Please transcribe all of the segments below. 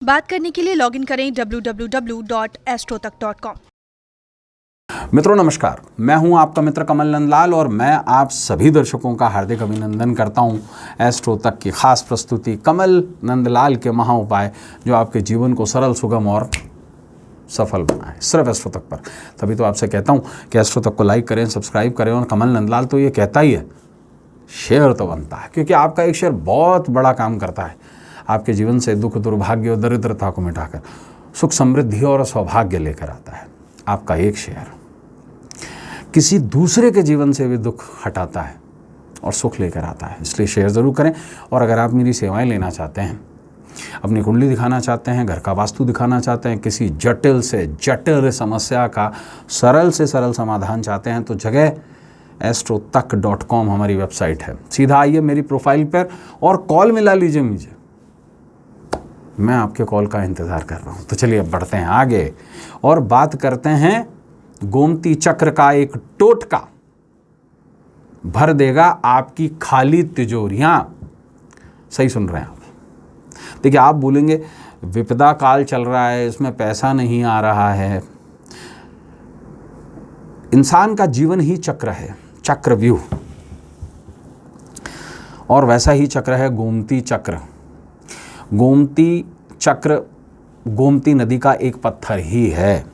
बात करने के लिए लॉगिन करें www.astrotak.com। मित्रों नमस्कार, मैं हूं आपका मित्र कमल नंदलाल और मैं आप सभी दर्शकों का हार्दिक अभिनंदन करता हूं एस्ट्रो तक की खास प्रस्तुति कमल नंदलाल के महा उपाय जो आपके जीवन को सरल, सुगम और सफल बनाए, सिर्फ एस्ट्रो तक पर। तभी तो आपसे कहता हूं कि एस्ट्रो तक को लाइक करें, सब्सक्राइब करें और कमल नंदलाल तो ये कहता ही है, शेयर तो बनता है, क्योंकि आपका एक शेयर बहुत बड़ा काम करता है। आपके जीवन से दुख, दुर्भाग्य और दरिद्रता को मिटाकर सुख, समृद्धि और सौभाग्य लेकर आता है। आपका एक शेयर किसी दूसरे के जीवन से भी दुख हटाता है और सुख लेकर आता है। इसलिए शेयर ज़रूर करें। और अगर आप मेरी सेवाएं लेना चाहते हैं, अपनी कुंडली दिखाना चाहते हैं, घर का वास्तु दिखाना चाहते हैं, किसी जटिल से जटिल समस्या का सरल से सरल समाधान चाहते हैं, तो जगह astrotak.com हमारी वेबसाइट है। सीधा आइए मेरी प्रोफाइल पर और कॉल मिला लीजिए मुझे, मैं आपके कॉल का इंतज़ार कर रहा हूँ। तो चलिए अब बढ़ते हैं आगे और बात करते हैं गोमती चक्र का एक टोटका भर देगा आपकी खाली तिजोरियां। सही सुन रहे हैं आप। देखिए, आप बोलेंगे विपदा काल चल रहा है, इसमें पैसा नहीं आ रहा है। इंसान का जीवन ही चक्र है, चक्रव्यूह, और वैसा ही चक्र है गोमती चक्र। गोमती चक्र गोमती नदी का एक पत्थर ही है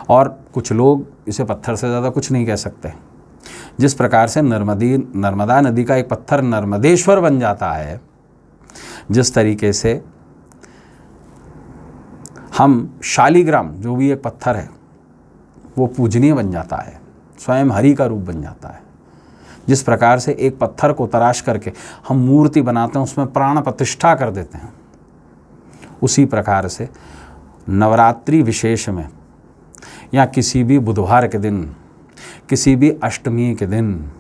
और कुछ लोग इसे पत्थर से ज़्यादा कुछ नहीं कह सकते। जिस प्रकार से नर्मदा नदी का एक पत्थर नर्मदेश्वर बन जाता है, जिस तरीके से हम शालिग्राम जो भी एक पत्थर है वो पूजनीय बन जाता है, स्वयं हरि का रूप बन जाता है। जिस प्रकार से एक पत्थर को तराश करके हम मूर्ति बनाते हैं, उसमें प्राण प्रतिष्ठा कर देते हैं, उसी प्रकार से नवरात्रि विशेष में या किसी भी बुधवार के दिन, किसी भी अष्टमी के दिन,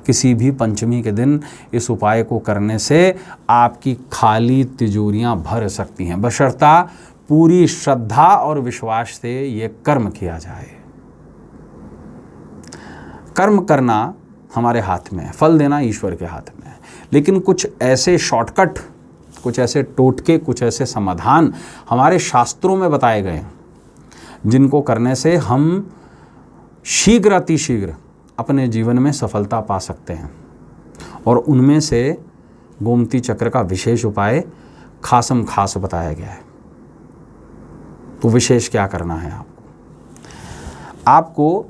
किसी भी पंचमी के दिन इस उपाय को करने से आपकी खाली तिजोरियां भर सकती हैं, बशर्ता पूरी श्रद्धा और विश्वास से ये कर्म किया जाए। कर्म करना हमारे हाथ में है, फल देना ईश्वर के हाथ में है। लेकिन कुछ ऐसे शॉर्टकट, कुछ ऐसे टोटके, कुछ ऐसे समाधान हमारे शास्त्रों में बताए गए हैं जिनको करने से हम शीघ्र अतिशीघ्र अपने जीवन में सफलता पा सकते हैं। और उनमें से गोमती चक्र का विशेष उपाय खासम खास बताया गया है। तो विशेष क्या करना है आपको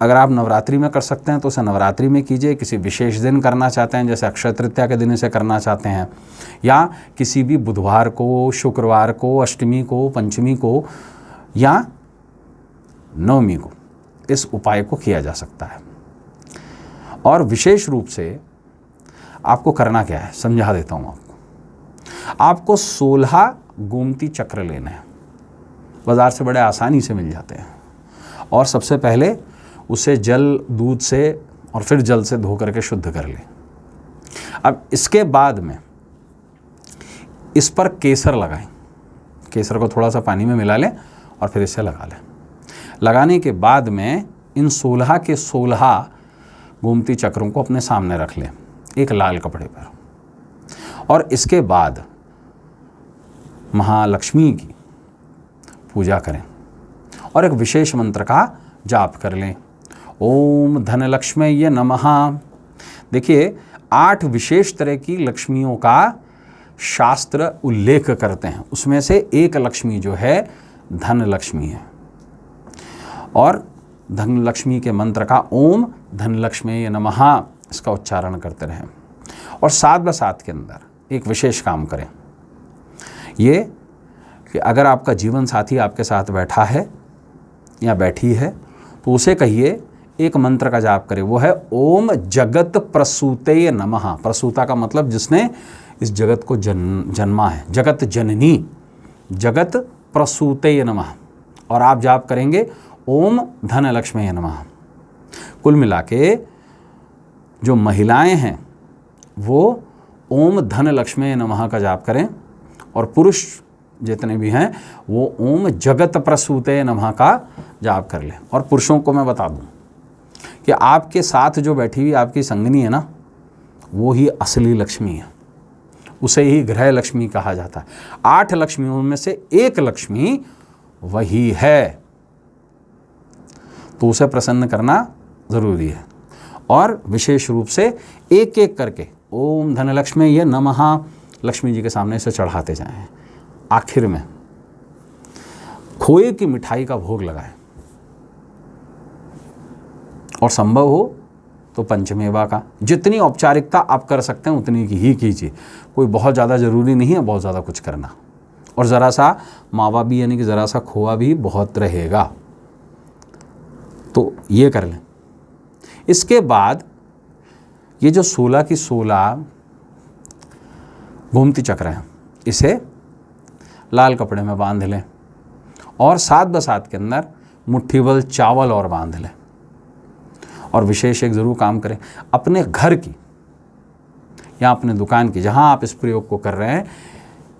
अगर आप नवरात्रि में कर सकते हैं तो उसे नवरात्रि में कीजिए। किसी विशेष दिन करना चाहते हैं, जैसे अक्षय तृतीया के दिन इसे करना चाहते हैं, या किसी भी बुधवार को, शुक्रवार को, अष्टमी को, पंचमी को या नवमी को इस उपाय को किया जा सकता है। और विशेष रूप से आपको करना क्या है समझा देता हूँ आपको 16 गोमती चक्र लेने हैं। बाज़ार से बड़े आसानी से मिल जाते हैं। और सबसे पहले उसे जल, दूध से और फिर जल से धो करके शुद्ध कर लें। अब इसके बाद में इस पर केसर लगाएं। केसर को थोड़ा सा पानी में मिला लें और फिर इसे लगा लें। लगाने के बाद में इन 16 के 16 गोमती चक्रों को अपने सामने रख लें एक लाल कपड़े पर। और इसके बाद महालक्ष्मी की पूजा करें और एक विशेष मंत्र का जाप कर लें। ओम धनलक्ष्म्यै नमः। देखिए, 8 विशेष तरह की लक्ष्मियों का शास्त्र उल्लेख करते हैं। उसमें से एक लक्ष्मी जो है धन लक्ष्मी है। और धन लक्ष्मी के मंत्र का ओम धनलक्ष्म्यै नमः इसका उच्चारण करते रहें। और साथ बसाथ के अंदर एक विशेष काम करें, ये कि अगर आपका जीवन साथी आपके साथ बैठा है या बैठी है तो उसे कहिए, एक मंत्र का जाप करें, वो है ओम जगत प्रसूते नमः। प्रसूता का मतलब जिसने इस जगत को जन्मा है, जगत जननी, जगत प्रसूते नमः। और आप जाप करेंगे ओम धनलक्ष्म्यै नमः। कुल मिला के जो महिलाएं हैं वो ओम धनलक्ष्म्यै नमः का जाप करें और पुरुष जितने भी हैं वो ओम जगत प्रसूते नमः का जाप कर लें। और पुरुषों को मैं बता दूं कि आपके साथ जो बैठी हुई आपकी संगनी है ना, वो ही असली लक्ष्मी है। उसे ही गृह लक्ष्मी कहा जाता है। 8 लक्ष्मियों में से एक लक्ष्मी वही है, तो उसे प्रसन्न करना ज़रूरी है। और विशेष रूप से एक एक करके ओम धनलक्ष्मी नमः लक्ष्मी जी के सामने से चढ़ाते जाएं। आखिर में खोए की मिठाई का भोग लगाएं और संभव हो तो पंचमेवा का। जितनी औपचारिकता आप कर सकते हैं उतनी की ही कीजिए, कोई बहुत ज़्यादा ज़रूरी नहीं है बहुत ज़्यादा कुछ करना। और ज़रा सा मावा भी यानी कि ज़रा सा खोआ भी बहुत रहेगा, तो ये कर लें। इसके बाद ये जो 16 की 16 घूमती चक्र है, इसे लाल कपड़े में बांध लें और 7 ब-7 के अंदर मुट्ठी भर चावल और बांध लें। और विशेष एक ज़रूर काम करें, अपने घर की या अपने दुकान की जहाँ आप इस प्रयोग को कर रहे हैं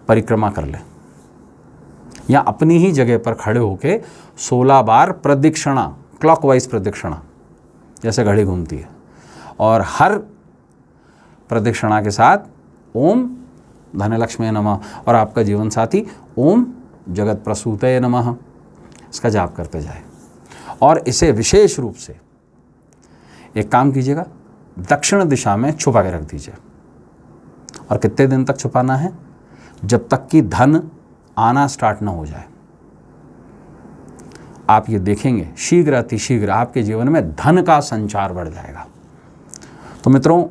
परिक्रमा कर लें, या अपनी ही जगह पर खड़े होकर 16 बार प्रदक्षिणा, क्लॉकवाइज प्रदक्षिणा जैसे घड़ी घूमती है, और हर प्रदक्षिणा के साथ ओम धनलक्ष्मी नमः और आपका जीवन साथी ओम जगत प्रसूते नमः इसका जाप करते जाए। और इसे विशेष रूप से एक काम कीजिएगा, दक्षिण दिशा में छुपा के रख दीजिए। और कितने दिन तक छुपाना है? जब तक कि धन आना स्टार्ट ना हो जाए। आप ये देखेंगे शीघ्र अतिशीघ्र आपके जीवन में धन का संचार बढ़ जाएगा। तो मित्रों,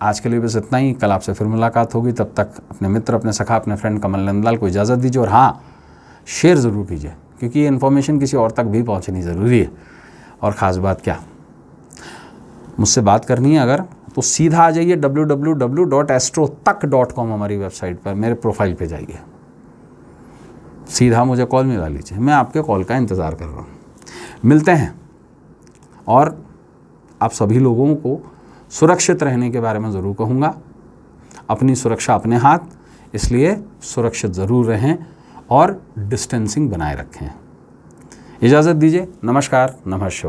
आज के लिए बस इतना ही। कल आपसे फिर मुलाकात होगी। तब तक अपने मित्र, अपने सखा, अपने फ्रेंड कमल नंदलाल को इजाज़त दीजिए। और हाँ, शेयर ज़रूर कीजिए, क्योंकि ये इन्फॉर्मेशन किसी और तक भी पहुँचनी ज़रूरी है। और ख़ास बात क्या, मुझसे बात करनी है अगर, तो सीधा आ जाइए www.astrotak.com हमारी वेबसाइट पर, मेरे प्रोफाइल पे जाइए, सीधा मुझे कॉल मिला लीजिए। मैं आपके कॉल का इंतज़ार कर रहा हूँ। मिलते हैं। और आप सभी लोगों को सुरक्षित रहने के बारे में ज़रूर कहूँगा। अपनी सुरक्षा अपने हाथ, इसलिए सुरक्षित ज़रूर रहें और डिस्टेंसिंग बनाए रखें। इजाज़त दीजिए। नमस्कार, नमः शिवाय।